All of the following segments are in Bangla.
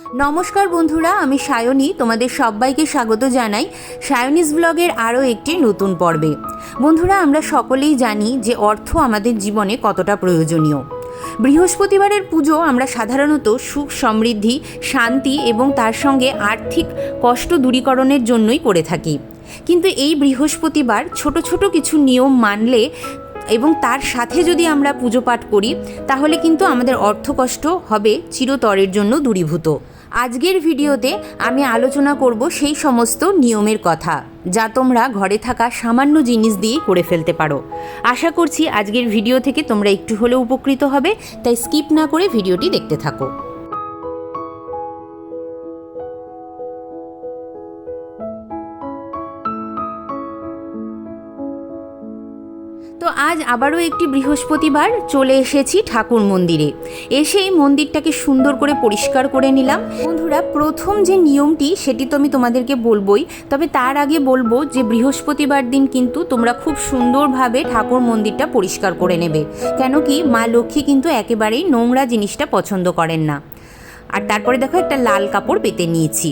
নমস্কার বন্ধুরা, আমি সায়নী। তোমাদের সবাইকে স্বাগত জানাই সায়নীস ব্লগের আরও একটি নতুন পর্বে। বন্ধুরা, আমরা সকলেই জানি যে অর্থ আমাদের জীবনে কতটা প্রয়োজনীয়। বৃহস্পতিবারের পুজো আমরা সাধারণত সুখ সমৃদ্ধি, শান্তি এবং তার সঙ্গে আর্থিক কষ্ট দূরীকরণের জন্যই করে থাকি। কিন্তু এই বৃহস্পতিবার ছোট ছোট কিছু নিয়ম মানলে এবং তার সাথে যদি আমরা পুজো পাঠ করি তাহলে কিন্তু আমাদের অর্থকষ্ট হবে চিরতরের জন্য দূরীভূত। আজকের ভিডিওতে আমি আলোচনা করব সেই সমস্ত নিয়মের কথা যা তোমরা ঘরে থাকা সামান্য জিনিস দিয়ে করে ফেলতে পারো। আশা করছি আজকের ভিডিও থেকে তোমরা একটু হলেও উপকৃত হবে, তাই স্কিপ না করে ভিডিওটি দেখতে থাকো। তো আজ আবারও একটি বৃহস্পতিবার চলে এসেছি ঠাকুর মন্দিরে। এসেই মন্দিরটাকে সুন্দর করে পরিষ্কার করে নিলাম। বন্ধুরা, প্রথম যে নিয়মটি সেটি তো আমি তোমাদেরকে বলবোই, তবে তার আগে বলবো যে বৃহস্পতিবার দিন কিন্তু তোমরা খুব সুন্দরভাবে ঠাকুর মন্দিরটা পরিষ্কার করে নেবে। কেন কি মা লক্ষ্মী কিন্তু একেবারেই নোংরা জিনিসটা পছন্দ করেন না। আর তারপরে দেখো একটা লাল কাপড় পেতে নিয়েছি।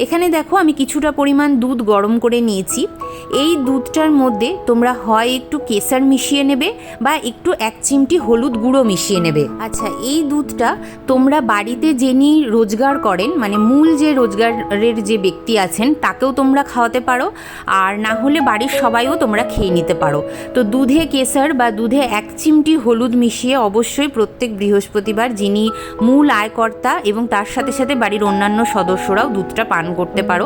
এখানে দেখো আমি কিছুটা পরিমাণ দুধ গরম করে নিয়েছি। এই দুধটার মধ্যে তোমরা হয় একটু কেশর মিশিয়ে নেবে বা একটু 1 চিমটি হলুদ গুঁড়ো মিশিয়ে নেবে। আচ্ছা, এই দুধটা তোমরা বাড়িতে যিনি রোজগার করেন, মানে মূল যে রোজগারের যে ব্যক্তি আছেন তাকেও তোমরা খাওয়াতে পারো, আর না হলে বাড়ির সবাইও তোমরা খেয়ে নিতে পারো। তো দুধে কেশর বা দুধে 1 চিমটি হলুদ মিশিয়ে অবশ্যই প্রত্যেক বৃহস্পতিবার যিনি মূল আয়কর্তা এবং তার সাথে সাথে বাড়ির অন্যান্য সদস্যরাও দুধটা পান করতে পারো।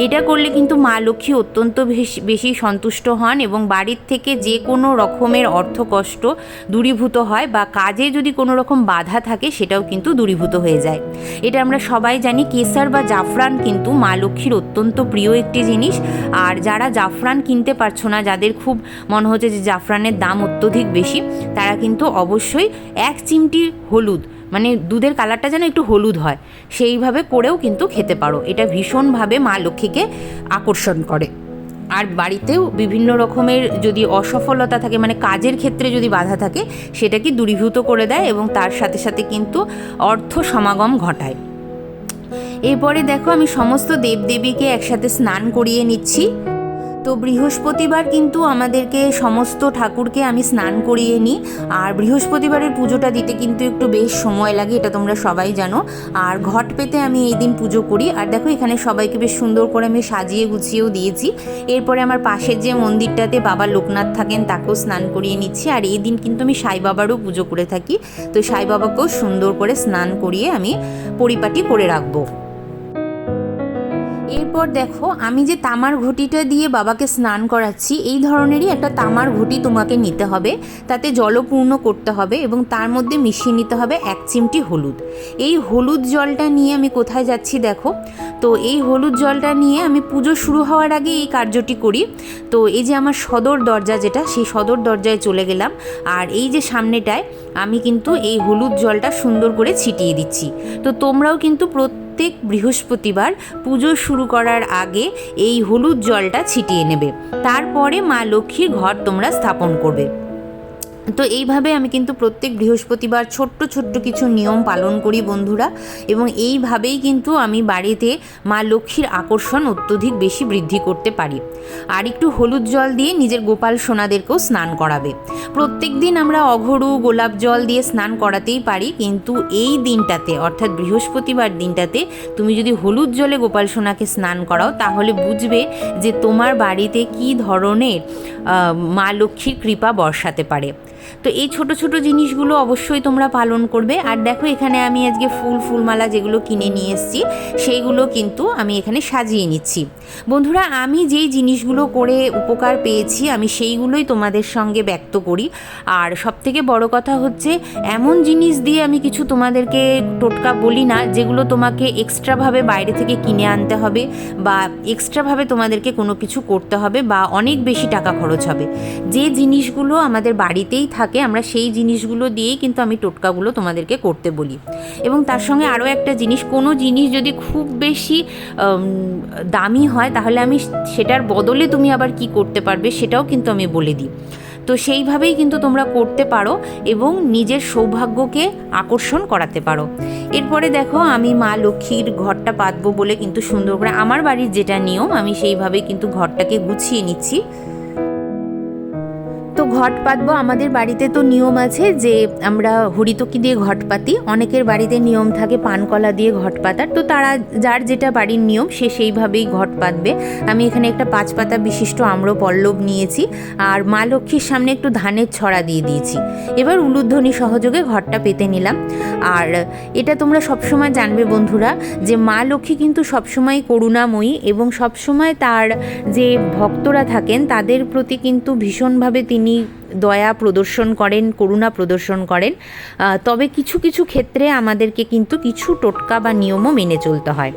এটা করলে কিন্তু মা লক্ষ্মী অত্যন্ত বেশি সন্তুষ্ট হন এবং বাড়ির থেকে যে কোনো রকমের অর্থকষ্ট দূরীভূত হয় বা কাজে যদি কোনো রকম বাধা থাকে সেটাও কিন্তু দূরীভূত হয়ে যায়। এটা আমরা সবাই জানি। কেশর বা জাফরান কিন্তু মা লক্ষ্মীর অত্যন্ত প্রিয় একটি জিনিস। আর যারা জাফরান কিনতে পারছো না, যাদের খুব মনে হচ্ছে যে জাফরানের দাম অত্যধিক বেশি, তারা কিন্তু অবশ্যই 1 চিমটি হলুদ, মানে দুধের কালারটা যেন একটু হলুদ হয়, সেইভাবে করেও কিন্তু খেতে পারো। এটা ভীষণভাবে মা লক্ষ্মীকে আকর্ষণ করে। আর বাড়িতেও বিভিন্ন রকমের যদি অসফলতা থাকে, মানে কাজের ক্ষেত্রে যদি বাধা থাকে, সেটাকে দূরীভূত করে দেয় এবং তার সাথে সাথে কিন্তু অর্থ সমাগম ঘটায়। এরপরে দেখো আমি সমস্ত দেবদেবীকে একসাথে স্নান করিয়ে নিচ্ছি। তো বৃহস্পতিবার কিন্তু আমাদেরকে সমস্ত ঠাকুরকে আমি স্নান করিয়ে নিই। আর বৃহস্পতিবারের পুজোটা দিতে কিন্তু একটু বেশ সময় লাগে, এটা তোমরা সবাই জানো। আর ঘট পেতে আমি এই দিন পুজো করি। আর দেখো এখানে সবাইকে বেশ সুন্দর করে আমি সাজিয়ে গুছিয়েও দিয়েছি। এরপরে আমার পাশের যে মন্দিরটাতে বাবা লোকনাথ থাকেন তাকেও স্নান করিয়ে নিচ্ছি। আর এই দিন কিন্তু আমি সাই বাবারও পুজো করে থাকি। তো সাই বাবাকেও সুন্দর করে স্নান করিয়ে আমি পরিপাটি করে রাখবো। এরপর দেখো আমি যে তামার ঘটিটা দিয়ে বাবাকে স্নান করাচ্ছি, এই ধরনেরই একটা তামার ঘটি তোমাকে নিতে হবে। তাতে জলপূর্ণ করতে হবে এবং তার মধ্যে মিশিয়ে নিতে হবে 1 চিমটি হলুদ। এই হলুদ জলটা নিয়ে আমি কোথায় যাচ্ছি দেখো। তো এই হলুদ জলটা নিয়ে আমি পুজো শুরু হওয়ার আগে এই কার্যটি করি। তো এই যে আমার সদর দরজা যেটা, সেই সদর দরজায় চলে গেলাম। আর এই যে সামনেটায় আমি কিন্তু এই হলুদ জলটা সুন্দর করে ছিটিয়ে দিচ্ছি। তো তোমরাও কিন্তু প্রত্যেক বৃহস্পতিবার পুজো শুরু করার আগে এই হলুদ জলটা ছিটিয়ে নেবে। তারপরে মা লক্ষ্মীর ঘর তোমরা স্থাপন করবে। তো এইভাবে আমি কিন্তু প্রত্যেক বৃহস্পতিবার ছোট্ট ছোট্ট কিছু নিয়ম পালন করি বন্ধুরা, এবং এইভাবেই কিন্তু আমি বাড়িতে মা লক্ষ্মীর আকর্ষণ অত্যধিক বেশি বৃদ্ধি করতে পারি। আর একটু হলুদ জল দিয়ে নিজের গোপাল সোনাদেরকেও স্নান করাবে। প্রত্যেক দিন আমরা অঘরু গোলাপ জল দিয়ে স্নান করাতেই পারি, কিন্তু এই দিনটাতে অর্থাৎ বৃহস্পতিবার দিনটাতে তুমি যদি হলুদ জলে গোপাল সোনাকে স্নান করাও তাহলে বুঝবে যে তোমার বাড়িতে কী ধরনের মা লক্ষ্মীর কৃপা বর্ষাতে পারে। তো এই ছোট ছোট জিনিসগুলো অবশ্যই তোমরা পালন করবে। আর দেখো এখানে আমি আজকে ফুলমালা যেগুলো কিনে নিয়ে এসেছি সেইগুলো কিন্তু আমি এখানে সাজিয়ে নিচ্ছি। বন্ধুরা, আমি যেই জিনিসগুলো করে উপকার পেয়েছি আমি সেইগুলোই তোমাদের সঙ্গে ব্যক্ত করি। আর সবথেকে বড় কথা হচ্ছে, এমন জিনিস দিয়ে আমি কিছু তোমাদেরকে টোটকা বলি না যেগুলো তোমাকে এক্সট্রাভাবে বাইরে থেকে কিনে আনতে হবে বা এক্সট্রাভাবে তোমাদেরকে কোনো কিছু করতে হবে বা অনেক বেশি টাকা খরচ হবে। যে জিনিসগুলো আমাদের বাড়িতেই থাকে আমরা সেই জিনিসগুলো দিয়েই কিন্তু আমি টোটকাগুলো তোমাদেরকে করতে বলি। এবং তার সঙ্গে আরও একটা জিনিস, কোনো জিনিস যদি খুব বেশি দামি হয় তাহলে আমি সেটার বদলে তুমি আবার কি করতে পারবে সেটাও কিন্তু আমি বলে দিই। তো সেইভাবেই কিন্তু তোমরা করতে পারো এবং নিজের সৌভাগ্যকে আকর্ষণ করাতে পারো। এরপরে দেখো আমি মা লক্ষ্মীর ঘরটা পাতবো বলে কিন্তু সুন্দর করে আমার বাড়ির যেটা নিয়ম আমি সেইভাবেই কিন্তু ঘরটাকে গুছিয়ে নিচ্ছি। তো ঘট পাতবো, আমাদের বাড়িতে তো নিয়ম আছে যে আমরা হরিতকি দিয়ে ঘট পাতি, অনেকের বাড়িতে নিয়ম থাকে পানকলা দিয়ে ঘট পাতার, তো তারা যার যেটা বাড়ির নিয়ম সে সেইভাবেই ঘট পাতবে। আমি এখানে একটা 5 পাতা বিশিষ্ট আম্রপল্লব নিয়েছি আর মা লক্ষ্মীর সামনে একটু ধানের ছড়া দিয়ে দিয়েছি। এবার উলুধ্বনি সহযোগে ঘরটা পেতে নিলাম। আর এটা তোমরা সবসময় জানবে বন্ধুরা যে মা লক্ষ্মী কিন্তু সবসময় করুণাময়ী এবং সবসময় তার যে ভক্তরা থাকেন তাদের প্রতি কিন্তু ভীষণভাবে তিনি দয়া প্রদর্শন করেন, করুণা প্রদর্শন করেন। তবে কিছু কিছু ক্ষেত্রে আমাদেরকে কিন্তু কিছু টোটকা বা নিয়মও মেনে চলতে হয়।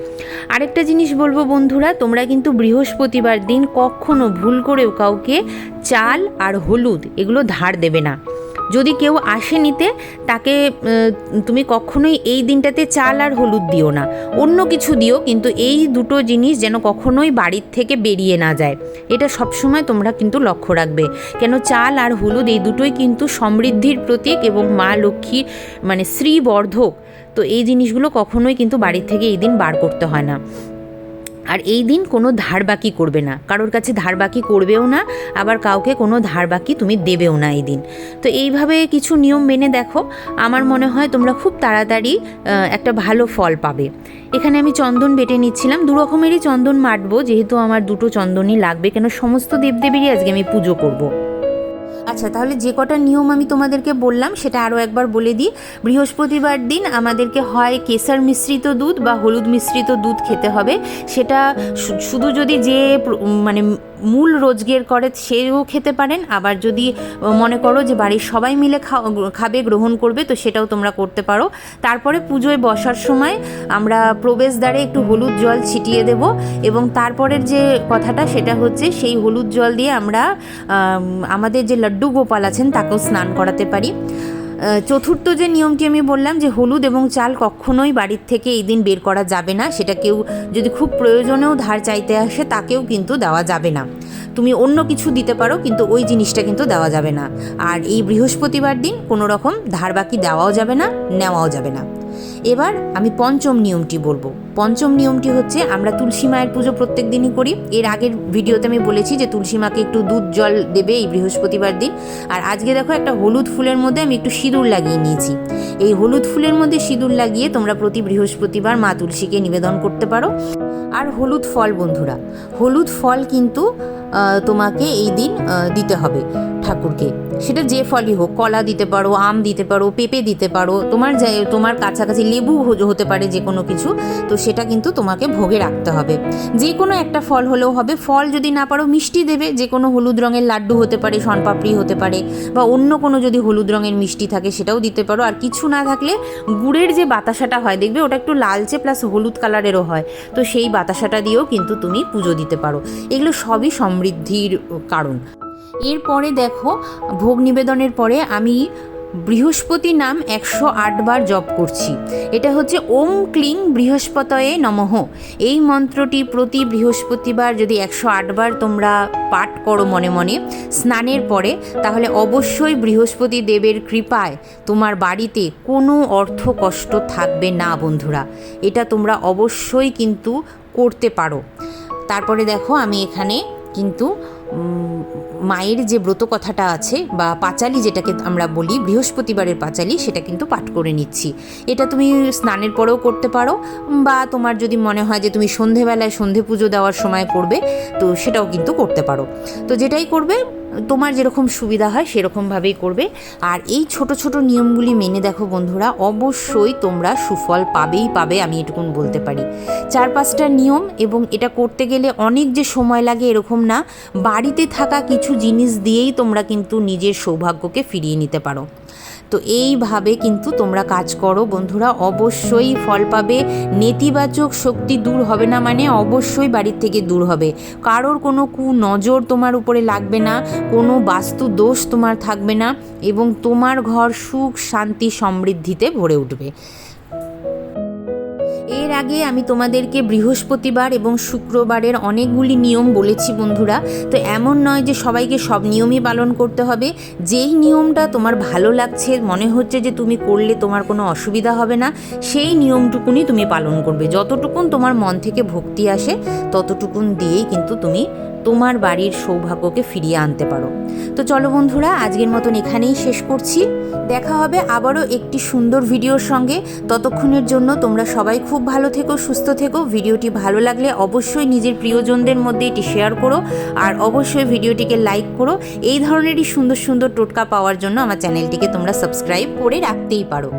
আরেকটা জিনিস বলবো বন্ধুরা, তোমরা কিন্তু বৃহস্পতিবার দিন কখনো ভুল করেও কাউকে চাল আর হলুদ এগুলো ধার দেবে না। যদি কেউ আসে নিতে তাকে তুমি কখনোই এই দিনটাতে চাল আর হলুদ দিও না, অন্য কিছু দিও, কিন্তু এই দুটো জিনিস যেন কখনোই বাড়ির থেকে বেরিয়ে না যায়। এটা সবসময় তোমরা কিন্তু লক্ষ্য রাখবে, কেন চাল আর হলুদ এই দুটোই কিন্তু সমৃদ্ধির প্রতীক এবং মা লক্ষ্মী মানে শ্রীবর্ধক। তো এই জিনিসগুলো কখনোই কিন্তু বাড়ির থেকে এই দিন বার করতে হয় না। আর এই দিন কোনো ধার বাকি করবে না, কারোর কাছে ধার বাকি করবেও না, আবার কাউকে কোনো ধার বাকি তুমি দেবেও না এই দিন। তো এইভাবে কিছু নিয়ম মেনে দেখো, আমার মনে হয় তোমরা খুব তাড়াতাড়ি একটা ভালো ফল পাবে। এখানে আমি চন্দন বেটে নিচ্ছিলাম, 2 রকমেরই চন্দন বাটবো যেহেতু আমার 2টো চন্দনই লাগবে, কেন সমস্ত দেবদেবীরই আজকে আমি পুজো করব। আচ্ছা, তাহলে যে কটা নিয়ম আমি তোমাদেরকে বললাম সেটা আরও একবার বলে দিই। বৃহস্পতিবার দিন আমাদেরকে হয় কেশর মিশ্রিত দুধ বা হলুদ মিশ্রিত দুধ খেতে হবে। সেটা শুধু যদি যে মানে মূল রোজগের করে সেও খেতে পারেন, আবার যদি মনে করো যে বাড়ির সবাই মিলে খাবে গ্রহণ করবে তো সেটাও তোমরা করতে পারো। তারপরে পুজোয় বসার সময় আমরা প্রবেশদ্বারে একটু হলুদ জল ছিটিয়ে দেব এবং তারপরের যে কথাটা সেটা হচ্ছে সেই হলুদ জল দিয়ে আমরা আমাদের যে লাড্ডু গোপাল আছেন তাকেও স্নান করাতে পারি। চতুর্থ যে নিয়মটি আমি বললাম যে হলুদ এবং চাল কখনোই বাড়ির থেকে এই দিন বের করা যাবে না, সেটা কেউ যদি খুব প্রয়োজনেও ধার চাইতে আসে তাকেও কিন্তু দেওয়া যাবে না। তুমি অন্য কিছু দিতে পারো কিন্তু ওই জিনিসটা কিন্তু দেওয়া যাবে না। আর এই বৃহস্পতিবার দিন কোনো রকম ধার বাকি দেওয়াও যাবে না, নেওয়াও যাবে না। এবার আমি পঞ্চম নিয়মটি বলবো। পঞ্চম নিয়মটি হচ্ছে আমরা তুলসী মায়ের পুজো প্রত্যেক দিনই করি। এর আগের ভিডিওতে আমি বলেছি যে তুলসী মাকে একটু দুধ জল দেবে এই বৃহস্পতিবার দিন। আর আজকে দেখো একটা হলুদ ফুলের মধ্যে আমি একটু সিঁদুর লাগিয়ে নিয়েছি। এই হলুদ ফুলের মধ্যে সিঁদুর লাগিয়ে তোমরা প্রতি বৃহস্পতিবার মা তুলসীকে নিবেদন করতে পারো। আর হলুদ ফল বন্ধুরা, হলুদ ফল কিন্তু তোমাকে এই দিন দিতে হবে ঠাকুরকে। সেটা যে ফলই হোক, কলা দিতে পারো, আম দিতে পারো, পেঁপে দিতে পারো, তোমার কাছাকাছি লেবু হতে পারে, যে কোনো কিছু। তো সেটা কিন্তু তোমাকে ভোগে রাখতে হবে। যে কোনো একটা ফল হলেও হবে। ফল যদি না পারো মিষ্টি দেবে, যে কোনো হলুদ রঙের লাড্ডু হতে পারে, শনপাপড়ি হতে পারে, বা অন্য কোনো যদি হলুদ রঙের মিষ্টি থাকে সেটাও দিতে পারো। আর কিছু না থাকলে গুড়ের যে বাতাসাটা হয় দেখবে ওটা একটু লালচে প্লাস হলুদ কালারেরও হয়, তো সেই বাতাসাটা দিয়েও কিন্তু তুমি পুজো দিতে পারো। এগুলো সবই সমৃদ্ধির কারণ। এরপরে দেখো ভোগ নিবেদনের পরে আমি বৃহস্পতি নাম 108 বার জপ করছি। এটা হচ্ছে ওম ক্লিং বৃহস্পতয়ে নমঃ। এই মন্ত্রটি প্রতি বৃহস্পতিবার যদি 108 বার তোমরা পাঠ করো মনে মনে স্নানের পরে, তাহলে অবশ্যই বৃহস্পতি দেবের কৃপায় তোমার বাড়িতে কোনো অর্থ কষ্ট থাকবে না বন্ধুরা। এটা তোমরা অবশ্যই কিন্তু করতে পারো। তারপরে দেখো আমি এখানে কিন্তু মায়ের যে ব্রত কথাটা আছে বা পাঁচালি যেটাকে আমরা বলি বৃহস্পতিবারের পাঁচালি, সেটা কিন্তু পাঠ করে নিচ্ছি। এটা তুমি স্নানের পরেও করতে পারো, বা তোমার যদি মনে হয় যে তুমি সন্ধেবেলায় সন্ধে পুজো দেওয়ার সময় করবে তো সেটাও কিন্তু করতে পারো। তো যেটাই করবে তোমার যেরকম সুবিধা হয় সেরকমভাবেই করবে। আর এই ছোট ছোট নিয়মগুলি মেনে দেখো বন্ধুরা, অবশ্যই তোমরা সুফল পাবেই পাবে, আমি এটুকুন বলতে পারি। 4-5টা নিয়ম, এবং এটা করতে গেলে অনেক যে সময় লাগে এরকম না। বাড়িতে থাকা কিছু জিনিস দিয়েই তোমরা কিন্তু নিজের সৌভাগ্যকে ফিরিয়ে নিতে পারো। তো এইভাবে কিন্তু তোমরা কাজ করো বন্ধুরা, অবশ্যই ফল পাবে। নেতিবাচক শক্তি দূর হবে না মানে অবশ্যই বাড়ির থেকে দূর হবে। কারোর কোনো কুনজর তোমার উপরে লাগবে না, কোনো বাস্তু দোষ তোমার থাকবে না, এবং তোমার ঘর সুখ শান্তি সমৃদ্ধিতে ভরে উঠবে। এর এর আগে আমি তোমাদেরকে বৃহস্পতিবার এবং শুক্রবারের অনেকগুলি নিয়ম বলেছি বন্ধুরা। তো এমন নয় যে সবাইকে সব নিয়মই পালন করতে হবে। যেই নিয়মটা তোমার ভালো লাগছে, মনে হচ্ছে যে তুমি করলে তোমার কোনো অসুবিধা হবে না, সেই নিয়মটুকুনি তুমি পালন করবে। যতটুকুন তোমার মন থেকে ভক্তি আসে ততটুকুন দিয়েই কিন্তু তুমি তোমার বাড়ির সৌভাগ্যকে ফিরিয়ে আনতে পারো। তো চলো বন্ধুরা, আজকের মতন এখানেই শেষ করছি। দেখা হবে আবারও একটি সুন্দর ভিডিওর সঙ্গে। ততক্ষণের জন্য তোমরা সবাই খুব ভালো থেকো, সুস্থ থেকো। ভিডিওটি ভালো লাগলে অবশ্যই নিজের প্রিয়জনদের মধ্যে এটি শেয়ার করো, আর অবশ্যই ভিডিওটিকে লাইক করো। এই ধরনেরই সুন্দর সুন্দর টোটকা পাওয়ার জন্য আমার চ্যানেলটিকে তোমরা সাবস্ক্রাইব করে রাখতেই পারো।